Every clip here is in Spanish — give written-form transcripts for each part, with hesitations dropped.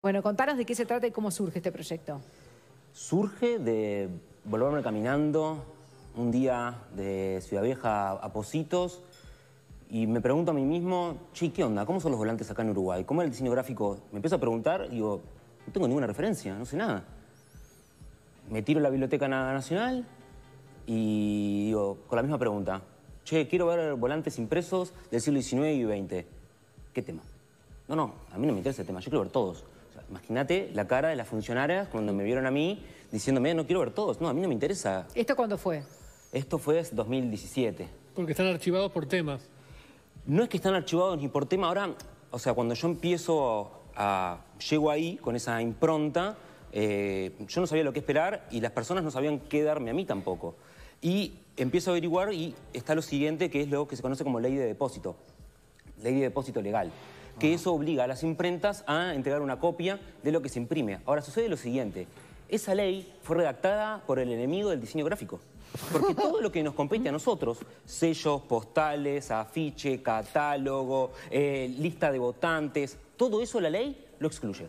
Bueno, contanos de qué se trata y cómo surge este proyecto. Surge de volverme caminando un día de Ciudad Vieja a Pocitos y me pregunto a mí mismo, che, ¿qué onda? ¿Cómo son los volantes acá en Uruguay? ¿Cómo es el diseño gráfico? Me empiezo a preguntar y digo, no tengo ninguna referencia, no sé nada. Me tiro a la Biblioteca Nacional y digo, con la misma pregunta, che, quiero ver volantes impresos del siglo XIX y XX. ¿Qué tema? No, a mí no me interesa el tema, yo quiero ver todos. O sea, imagínate la cara de las funcionarias cuando me vieron a mí diciéndome, no quiero ver todos. No, a mí no me interesa. ¿Esto cuándo fue? Esto fue 2017. Porque están archivados por temas. No es que están archivados ni por tema. Ahora, o sea, cuando yo llego ahí con esa impronta, yo no sabía lo que esperar y las personas no sabían qué darme a mí tampoco. Y empiezo a averiguar y está lo siguiente, que es lo que se conoce como ley de depósito. Ley de depósito legal. Que eso obliga a las imprentas a entregar una copia de lo que se imprime. Ahora, sucede lo siguiente. Esa ley fue redactada por el enemigo del diseño gráfico. Porque todo lo que nos compete a nosotros, sellos, postales, afiche, catálogo, lista de votantes, todo eso la ley lo excluye.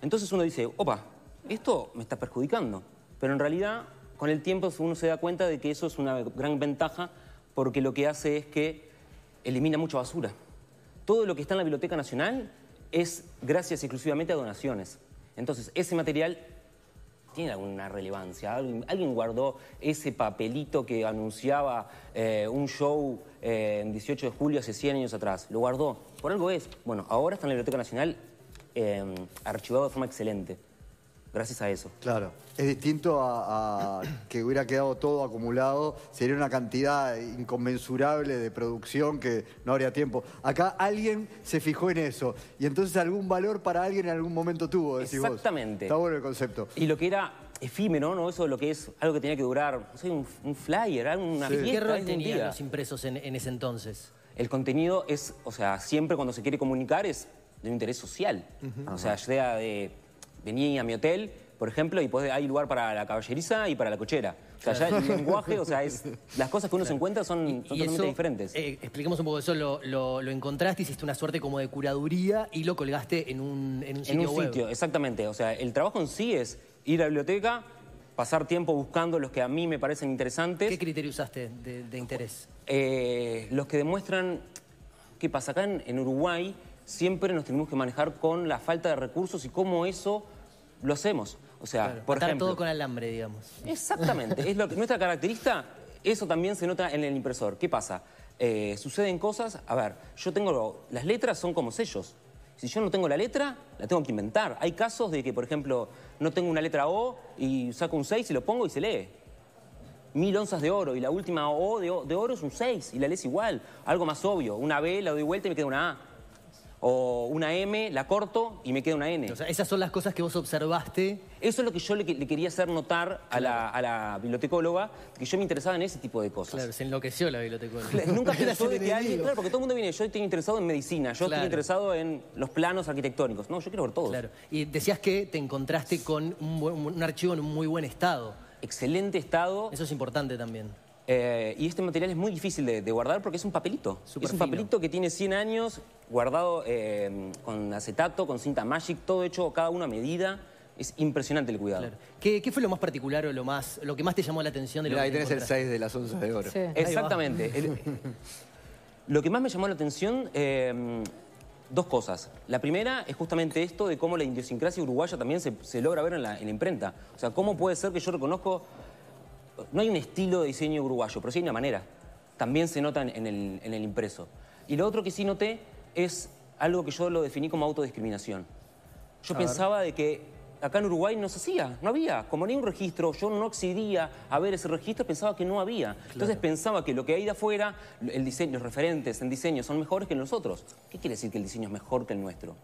Entonces uno dice, opa, esto me está perjudicando. Pero en realidad, con el tiempo uno se da cuenta de que eso es una gran ventaja porque lo que hace es que elimina mucha basura. Todo lo que está en la Biblioteca Nacional es gracias exclusivamente a donaciones. Entonces, ese material tiene alguna relevancia. Alguien guardó ese papelito que anunciaba un show en 18 de julio hace 100 años atrás. Lo guardó. Por algo es. Bueno, ahora está en la Biblioteca Nacional archivado de forma excelente. Gracias a eso. Claro. Es distinto a que hubiera quedado todo acumulado. Sería una cantidad inconmensurable de producción que no habría tiempo. Acá alguien se fijó en eso. Y entonces algún valor para alguien en algún momento tuvo, decís vos. Exactamente. Está bueno el concepto. Y lo que era efímero, ¿no? Eso, lo que es algo que tenía que durar, no sé, un flyer, una fiesta. ¿Qué rol un tenían día. los impresos en ese entonces? El contenido es, o sea, siempre cuando se quiere comunicar es de un interés social. O sea, sea de venir a mi hotel, por ejemplo, y hay lugar para la caballeriza y para la cochera. O sea, ya el lenguaje, o sea, las cosas que uno se encuentra son totalmente eso, diferentes. Expliquemos un poco eso, lo encontraste, hiciste una suerte como de curaduría y lo colgaste en un sitio web. Exactamente. O sea, el trabajo en sí es ir a la biblioteca, pasar tiempo buscando los que a mí me parecen interesantes. ¿Qué criterio usaste de interés? Los que demuestran... ¿Qué pasa? Acá en Uruguay siempre nos tenemos que manejar con la falta de recursos y cómo eso lo hacemos. O sea, Claro, por atar ejemplo... todo con alambre, digamos. Exactamente. Es nuestra característica, eso también se nota en el impresor. ¿Qué pasa? Suceden cosas... A ver, yo tengo... Las letras son como sellos. Si yo no tengo la letra, la tengo que inventar. Hay casos de que, por ejemplo, no tengo una letra O y saco un 6 y lo pongo y se lee. 1000 onzas de oro y la última O de oro es un 6 y la lees igual. Algo más obvio. Una B la doy vuelta y me queda una A. O una M, la corto y me queda una N. O sea, esas son las cosas que vos observaste. Eso es lo que yo le quería hacer notar a la bibliotecóloga, que yo me interesaba en ese tipo de cosas. Claro, se enloqueció la bibliotecóloga. Nunca pensó de que alguien... Claro, porque todo el mundo viene, yo estoy interesado en medicina, yo estoy interesado en los planos arquitectónicos. No, yo quiero ver todos. Claro. Y decías que te encontraste con un archivo en un muy buen estado. Excelente estado. Eso es importante también. Y este material es muy difícil de guardar porque es un papelito. Es un papelito que tiene 100 años, guardado con acetato, con cinta Magic, todo hecho cada uno a medida. Es impresionante el cuidado. Claro. ¿Qué fue lo más particular o lo que más te llamó la atención de lo Mirá, que ahí tenés el 6 de las onzas de oro. Sí. Exactamente. Lo que más me llamó la atención, dos cosas. La primera es justamente esto de cómo la idiosincrasia uruguaya también se logra ver en la imprenta. O sea, cómo puede ser que yo reconozco... No hay un estilo de diseño uruguayo, pero sí hay una manera. También se nota en el impreso. Y lo otro que sí noté es algo que yo lo definí como autodiscriminación. Yo pensaba de que acá en Uruguay no se hacía, no había. Como no hay un registro, yo no accedía a ver ese registro, pensaba que no había. Entonces pensaba que lo que hay de afuera, el diseño, los referentes en diseño son mejores que nosotros. ¿Qué quiere decir que el diseño es mejor que el nuestro?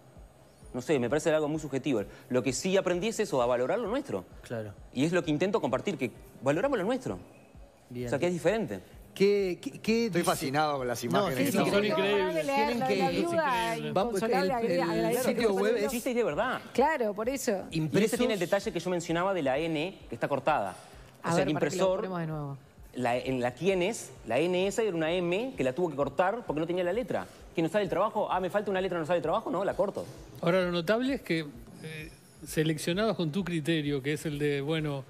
No sé, me parece algo muy subjetivo. Lo que sí aprendí es eso, a valorar lo nuestro. Claro. Y es lo que intento compartir, que valoramos lo nuestro. Bien. O sea, que es diferente. Estoy fascinado con las imágenes. Son increíbles. Tienen que... El sitio web Es chiste y de verdad. Claro, por eso. Y ese tiene el detalle que yo mencionaba de la N, que está cortada. O sea, el impresor... De nuevo. En la quién es, la N esa era una M que la tuvo que cortar porque no tenía la letra. que no sale el trabajo, me falta una letra, no sale el trabajo, no, la corto. Ahora, lo notable es que seleccionados con tu criterio, que es el de, bueno,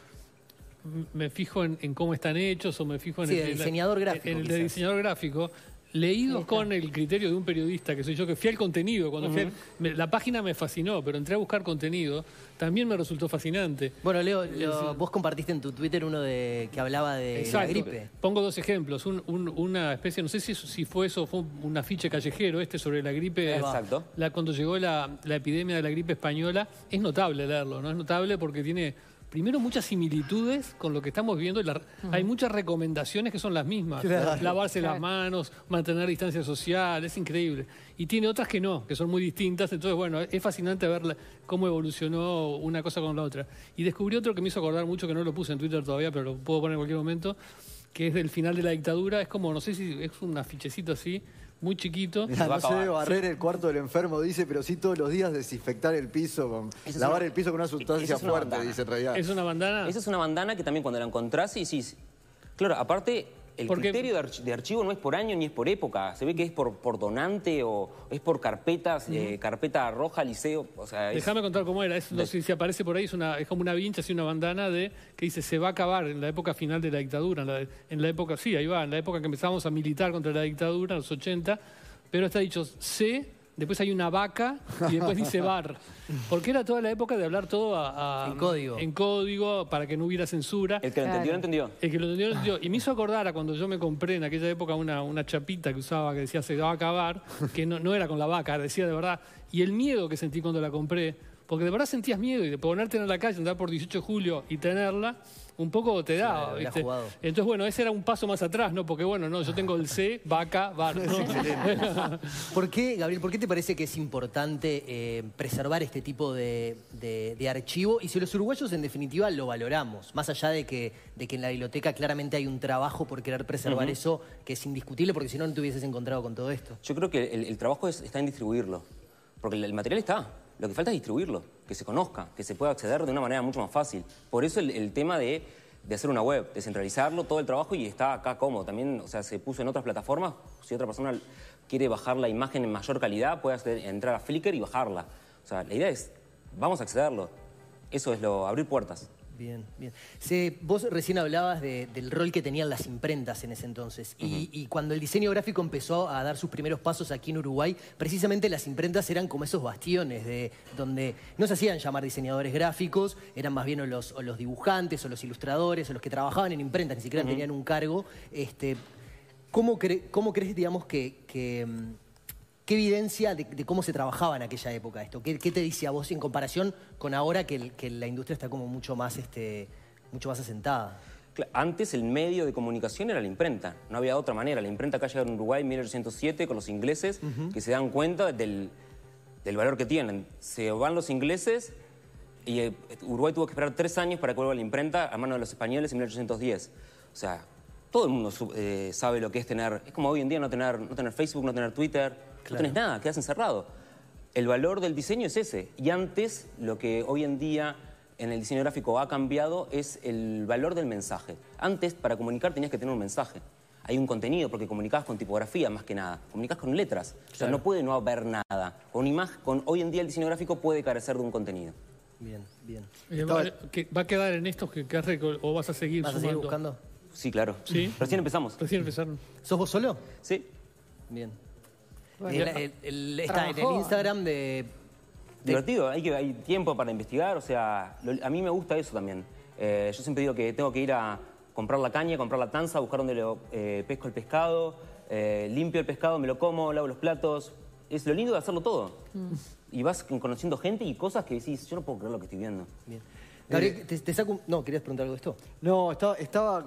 me fijo en cómo están hechos o me fijo en Sí, el de diseñador gráfico, en el de quizás. diseñador gráfico, leídos con el criterio de un periodista, que soy yo, que fui al contenido. Cuando la página me fascinó, pero entré a buscar contenido, también me resultó fascinante. Bueno, Leo, vos compartiste en tu Twitter uno que hablaba de la gripe. Pongo dos ejemplos. Una especie, no sé si fue eso, fue un afiche callejero sobre la gripe. Exacto. Cuando llegó la epidemia de la gripe española. Es notable leerlo, ¿no? Es notable porque tiene, primero, muchas similitudes con lo que estamos viendo. Hay muchas recomendaciones que son las mismas. Claro. Lavarse las manos, mantener distancia social, es increíble. Y tiene otras que no, que son muy distintas. Entonces, bueno, es fascinante ver cómo evolucionó una cosa con la otra. Y descubrí otro que me hizo acordar mucho, que no lo puse en Twitter todavía, pero lo puedo poner en cualquier momento, que es del final de la dictadura. Es como, no sé si es un afichecito así, muy chiquito. Mirá, va a no se debe acabar. barrer el cuarto del enfermo, dice, pero sí todos los días desinfectar el piso, Esa es lavar una- el piso con una sustancia esa es una fuerte, bandana. dice en realidad. Es una bandana. Esa es una bandana que también cuando la encontrás y decís... Claro, aparte, el Porque- criterio de archivo no es por año ni es por época. Se ve que es por donante o es por carpetas, carpeta roja, liceo. O sea, Déjame contar cómo era. No sé si aparece por ahí, es como una vincha, así una bandana que dice se va a acabar en la época final de la dictadura. En la época, sí, ahí va, en la época que empezamos a militar contra la dictadura, en los 80. Pero está dicho C, después hay una vaca y después dice bar. Porque era toda la época de hablar todo En código. en código para que no hubiera censura. el que lo entendió, lo entendió. El que lo entendió, lo entendió. Y me hizo acordar a cuando yo me compré en aquella época una chapita que usaba que decía se va a acabar, que no era con la vaca, decía de verdad. Y el miedo que sentí cuando la compré, porque de verdad sentías miedo y de ponerte en la calle, andar por 18 de julio y tenerla, un poco te daba, Claro, era ¿viste? jugado. Entonces, bueno, ese era un paso más atrás, ¿no? Porque, bueno, no, yo tengo el C, vaca, bar. ¿no? ¿Por qué, Gabriel, por qué te parece que es importante preservar este tipo de archivo? Y si los uruguayos, en definitiva, lo valoramos, más allá de que en la biblioteca claramente hay un trabajo por querer preservar eso, que es indiscutible, porque si no, no te hubieses encontrado con todo esto. Yo creo que el trabajo está en distribuirlo. Porque el material está. Lo que falta es distribuirlo, que se conozca, que se pueda acceder de una manera mucho más fácil. Por eso el tema de hacer una web, descentralizarlo, todo el trabajo y está acá cómodo. También, o sea, se puso en otras plataformas. Si otra persona quiere bajar la imagen en mayor calidad, puede entrar a Flickr y bajarla. O sea, la idea es, vamos a accederlo. Eso es abrir puertas. Bien, bien. Vos recién hablabas del rol que tenían las imprentas en ese entonces. Y cuando el diseño gráfico empezó a dar sus primeros pasos aquí en Uruguay, precisamente las imprentas eran como esos bastiones donde no se hacían llamar diseñadores gráficos, eran más bien o los dibujantes o los ilustradores o los que trabajaban en imprentas, ni siquiera tenían un cargo. ¿Cómo crees, digamos, qué evidencia de cómo se trabajaba en aquella época esto? ¿Qué te dice a vos en comparación con ahora que la industria está como mucho más asentada? Antes el medio de comunicación era la imprenta, no había otra manera. La imprenta acá llegó en Uruguay en 1807 con los ingleses que se dan cuenta del valor que tienen. Se van los ingleses y Uruguay tuvo que esperar 3 años para que vuelva la imprenta a mano de los españoles en 1810. O sea, todo el mundo sabe lo que es tener... Es como hoy en día no tener Facebook, no tener Twitter... No tenés nada, quedás encerrado. El valor del diseño es ese. Y antes, lo que hoy en día en el diseño gráfico ha cambiado es el valor del mensaje. Antes, para comunicar tenías que tener un mensaje. Hay un contenido, porque comunicabas con tipografía más que nada. Comunicás con letras. O sea, no puede no haber nada. Hoy en día el diseño gráfico puede carecer de un contenido. Bien, bien. ¿Va a quedar en estos o vas a seguir ¿Vas a seguir sumando? buscando? Sí, claro. ¿Sí? Recién empezamos. Recién empezaron. ¿Sos vos solo? Sí. Bien. Bueno, Está en el trabajó. Instagram de... Divertido, hay tiempo para investigar, o sea, a mí me gusta eso también. Yo siempre digo que tengo que ir a comprar la caña, comprar la tanza, buscar dónde pesco el pescado, limpio el pescado, me lo como, lavo los platos. Es lo lindo de hacerlo todo. Y vas conociendo gente y cosas que decís, yo no puedo creer lo que estoy viendo. Bien. Gabriel, te saco No, ¿querías preguntar algo de esto? No,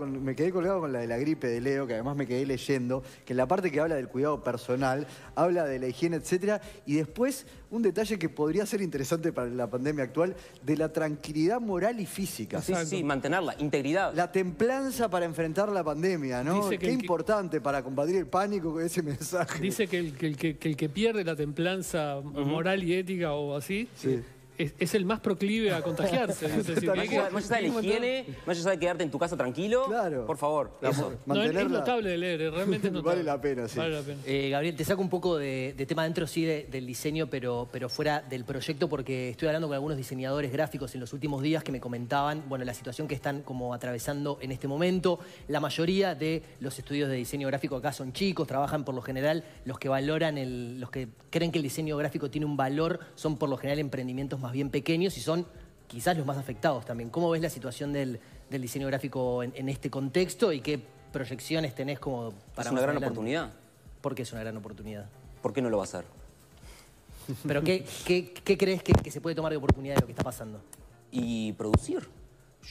me quedé colgado con la de la gripe de Leo, que además me quedé leyendo, que en la parte que habla del cuidado personal, habla de la higiene, etcétera, y después un detalle que podría ser interesante para la pandemia actual, de la tranquilidad moral y física. Sí, mantenerla, integridad. La templanza para enfrentar la pandemia, ¿no? Dice que Qué importante para combatir el pánico con ese mensaje. Dice que el que pierde la templanza moral y ética o así, Sí. es el más proclive a contagiarse. Es decir, Más allá de la higiene, más allá de quedarte en tu casa tranquilo, Claro. por favor, eso. No, es notable de leer, realmente es notable. Vale la pena, sí. Vale la pena. Gabriel, te saco un poco de tema dentro, sí, del diseño, pero fuera del proyecto, porque estoy hablando con algunos diseñadores gráficos en los últimos días que me comentaban, bueno, la situación que están como atravesando en este momento. La mayoría de los estudios de diseño gráfico acá son chicos, trabajan por lo general, los que valoran, los que creen que el diseño gráfico tiene un valor, son por lo general emprendimientos más bien pequeños y son quizás los más afectados también. ¿Cómo ves la situación del diseño gráfico en este contexto y qué proyecciones tenés como para Es una más gran adelante? oportunidad. ¿Por qué es una gran oportunidad? ¿Por qué no lo va a hacer? ¿Pero qué crees que se puede tomar de oportunidad de lo que está pasando? Y producir.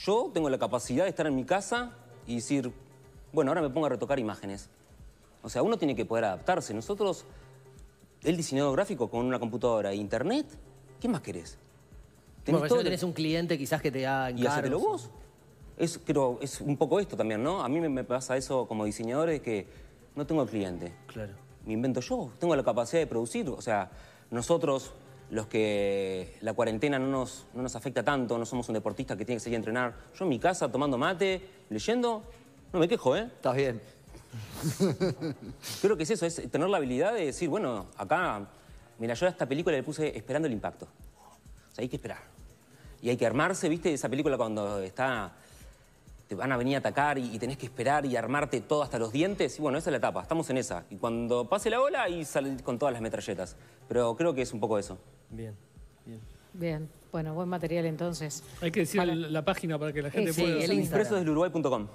Yo tengo la capacidad de estar en mi casa y decir, bueno, ahora me pongo a retocar imágenes. O sea, uno tiene que poder adaptarse. Nosotros, el diseñador gráfico con una computadora e internet, ¿qué más querés? Bueno, todo si no tenés un cliente quizás que te haga y encargos. hacételo vos. Creo, es un poco esto también, ¿no? A mí me pasa eso como diseñador, de que no tengo cliente. Claro. Me invento yo, tengo la capacidad de producir. O sea, nosotros, los que la cuarentena no nos afecta tanto, no somos un deportista que tiene que salir a entrenar. Yo en mi casa, tomando mate, leyendo, no me quejo, ¿eh? Estás bien. Creo que es eso, es tener la habilidad de decir, bueno, acá, mira, yo a esta película le puse esperando el impacto. O sea, hay que esperar. Y hay que armarse, ¿viste? Esa película cuando te van a venir a atacar y tenés que esperar y armarte todo hasta los dientes. Y bueno, esa es la etapa, estamos en esa. Y cuando pase la ola, ahí sale con todas las metralletas. Pero creo que es un poco eso. Bien, bien. Bien, bueno, buen material entonces. Hay que decir Para- la página para que la gente Sí, pueda... el hacer- Instagram. Impresosdeluruguay.com.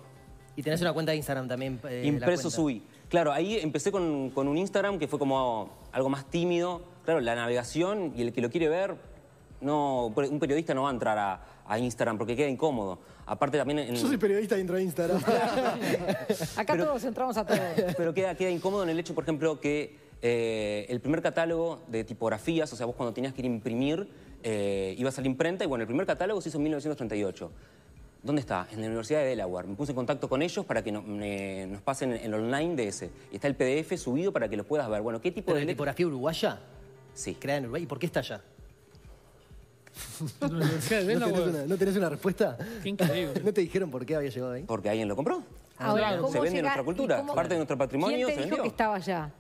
Y tenés una cuenta de Instagram también. la Impresos cuenta. UI. Claro, ahí empecé con un Instagram que fue como algo más tímido. Claro, la navegación y el que lo quiere ver, no, un periodista no va a entrar a Instagram porque queda incómodo. Aparte también... Yo soy periodista dentro de Instagram. Acá todos entramos a todos. Pero queda incómodo en el hecho, por ejemplo, que el primer catálogo de tipografías, o sea, vos cuando tenías que ir a imprimir, ibas a la imprenta y bueno, el primer catálogo se hizo en 1938. ¿Dónde está? En la Universidad de Delaware. Me puse en contacto con ellos para que nos pasen el online de ese. Y está el PDF subido para que lo puedas ver. Bueno, ¿qué tipo ¿Pero de de tipografía uruguaya? Sí. Creada en Uruguay. ¿Y por qué está allá? La Universidad de Delaware. ¿No tenés una respuesta? Qué increíble. ¿No te dijeron por qué había llegado ahí? Porque alguien lo compró. Ahora, claro. ¿cómo Se vende llega- nuestra cultura. y cómo- Parte de nuestro patrimonio ¿Quién te se dijo vendió. que estaba allá?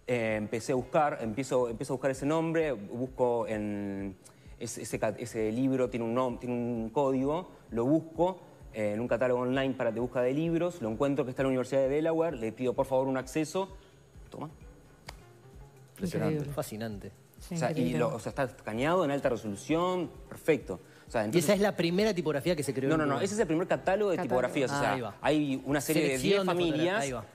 Empecé a buscar, empiezo a buscar ese nombre, busco en... Ese libro tiene un código, lo busco en un catálogo online de búsqueda de libros, lo encuentro que está en la Universidad de Delaware, le pido por favor un acceso, toma. Increíble. Fascinante. Sí, O sea, increíble. está escaneado en alta resolución, perfecto. O sea, Y entonces- esa es la primera tipografía que se creó en No, Uruguay. ese es el primer catálogo de Catálogo. tipografías. O Ah, sea, ahí va. hay una serie de 10 Selección de familias, ahí va.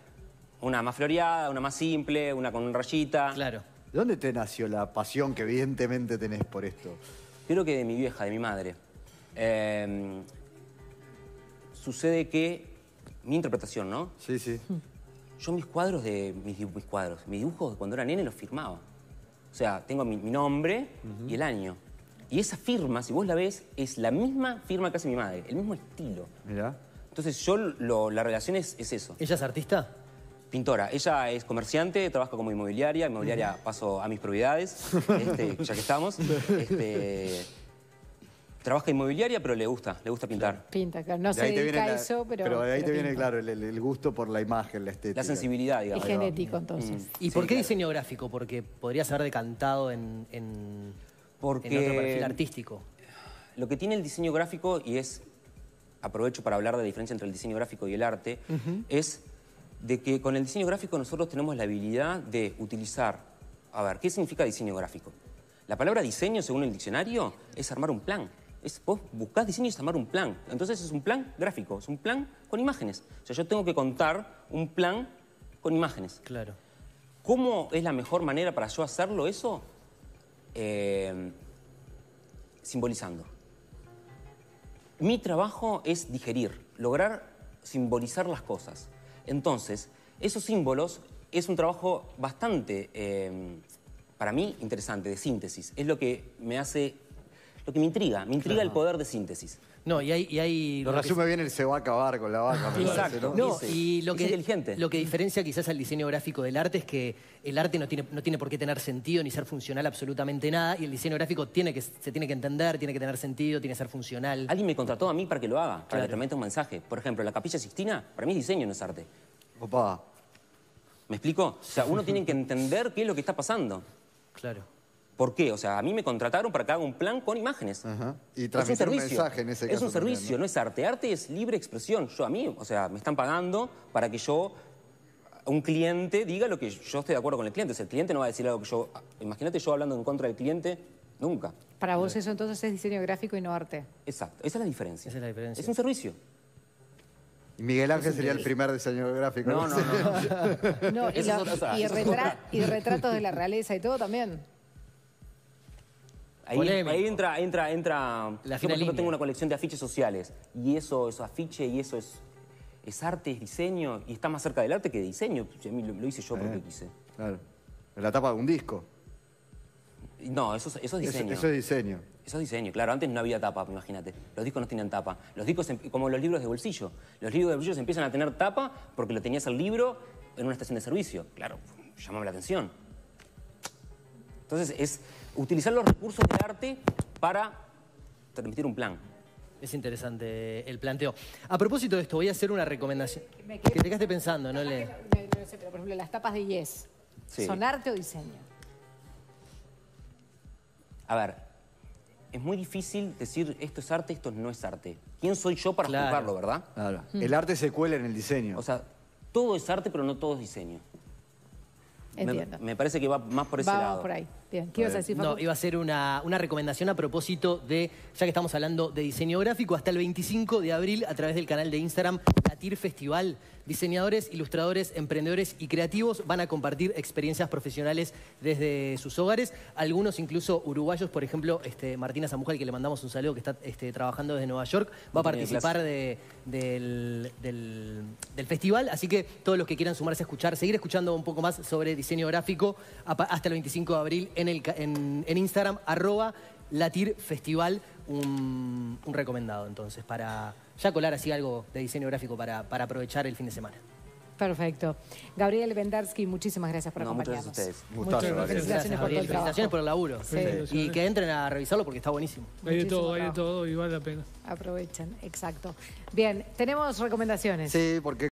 una más floreada, una más simple, una con una rayita. Claro. ¿De dónde te nació la pasión que evidentemente tenés por esto? Creo que de mi vieja, de mi madre. Sucede que mi interpretación, ¿no? Sí, sí. Yo mis dibujos de cuando era nene los firmaba. O sea, tengo mi nombre y el año. Y esa firma, si vos la ves, es la misma firma que hace mi madre, el mismo estilo. Mirá. Entonces la relación es eso. ¿Ella es artista? Pintora. Ella es comerciante, trabaja como inmobiliaria. Inmobiliaria paso a mis propiedades, ya que estamos. Trabaja inmobiliaria, pero le gusta pintar. Pinta, claro. No De se ahí te dedica viene a eso, pero... de ahí pero te viene, pinta. claro, el gusto por la imagen, la estética. La sensibilidad, Es digamos. genético, entonces. ¿Y por qué diseño gráfico? Porque podrías haber decantado en Porque otro perfil artístico. Lo que tiene el diseño gráfico, y aprovecho para hablar de la diferencia entre el diseño gráfico y el arte, es de que con el diseño gráfico nosotros tenemos la habilidad de utilizar... A ver, ¿qué significa diseño gráfico? La palabra diseño, según el diccionario, es armar un plan. Vos buscás diseño y es armar un plan. Entonces es un plan gráfico, es un plan con imágenes. O sea, yo tengo que contar un plan con imágenes. Claro. ¿Cómo es la mejor manera para yo hacerlo eso? Simbolizando. Mi trabajo es digerir, lograr simbolizar las cosas. Entonces, esos símbolos es un trabajo bastante, para mí, interesante, de síntesis. Es lo que me hace, lo que me intriga el poder de síntesis. No, y hay Lo lo que- resume bien el se va a acabar con la vaca. me parece, Exacto. ¿no? No, Dice, y es inteligente. lo que diferencia quizás al diseño gráfico del arte es que el arte no tiene por qué tener sentido ni ser funcional absolutamente nada, y el diseño gráfico se tiene que entender, tiene que tener sentido, tiene que ser funcional. Alguien me contrató a mí para que lo haga, para Claro. que transmita un mensaje. Por ejemplo, la Capilla Sixtina, para mí es diseño, no es arte. Opa. ¿Me explico? O sea, uno tiene que entender qué es lo que está pasando. Claro. ¿Por qué? O sea, a mí me contrataron para que haga un plan con imágenes. Ajá. Y Es un transmitir un servicio. mensaje en ese Es caso un también, servicio, ¿no? no es arte. Arte es libre expresión. Yo a mí, o sea, me están pagando para que yo, un cliente, diga lo que yo estoy de acuerdo con el cliente. O sea, el cliente no va a decir algo que yo... Imagínate yo hablando en contra del cliente, nunca. Para vos eso entonces es diseño gráfico y no arte. Exacto, esa es la diferencia. Esa es la diferencia. Es un servicio. Y Miguel Ángel sería el primer diseñador gráfico. No, no, no. No, y, Eso es otra cosa. y retratos de la realeza y todo también. Polémico. Ahí entra... La yo, por fina ejemplo, línea. tengo una colección de afiches sociales. Y eso afiche y eso es arte, es diseño. Y está más cerca del arte que de diseño. A mí lo hice yo porque quise. Claro. En la tapa de un disco. No, eso es diseño. Eso es diseño. Eso es diseño, claro. Antes no había tapa, imagínate. Los discos no tenían tapa. Los discos, como los libros de bolsillo. Los libros de bolsillo se empiezan a tener tapa porque lo tenías el libro en una estación de servicio. Claro, llamaba la atención. Entonces, es utilizar los recursos del arte para transmitir un plan. Es interesante el planteo. A propósito de esto, voy a hacer una recomendación. Me Que quedé- te quedaste pensando, ¿no? No sé, pero por ejemplo, las tapas de Yes. Sí. ¿Son arte o diseño? A ver, es muy difícil decir esto es arte, esto no es arte. ¿Quién soy yo para Claro. juzgarlo, verdad? Claro. El arte se cuela en el diseño. O sea, todo es arte, pero no todo es diseño. Entiendo. Me parece que va más por ese Vamos lado. por ahí. Bien. ¿Qué ibas a decir, No, Facu? iba a ser una recomendación a propósito de, ya que estamos hablando de diseño gráfico, hasta el 25 de abril a través del canal de Instagram Latir Festival, diseñadores, ilustradores, emprendedores y creativos van a compartir experiencias profesionales desde sus hogares. Algunos incluso uruguayos, por ejemplo, Martina Zamujal, que le mandamos un saludo, que está trabajando desde Nueva York, va a Tiene participar clase. del festival. Así que todos los que quieran sumarse a escuchar, seguir escuchando un poco más sobre diseño gráfico, hasta el 25 de abril en Instagram, @latirfestival, un recomendado entonces, para ya colar así algo de diseño gráfico para aprovechar el fin de semana. Perfecto. Gabriel Vendarsky, muchísimas gracias por No, muchas acompañarnos. gracias a ustedes. Gustazo, Muchas Gabriel. felicitaciones por todo el trabajo. Felicitaciones por el laburo. Sí. Y que entren a revisarlo porque está buenísimo. Hay de todo, Muchísimo hay de trabajo. todo y vale la pena. Aprovechen, exacto. Bien, tenemos recomendaciones. Sí, porque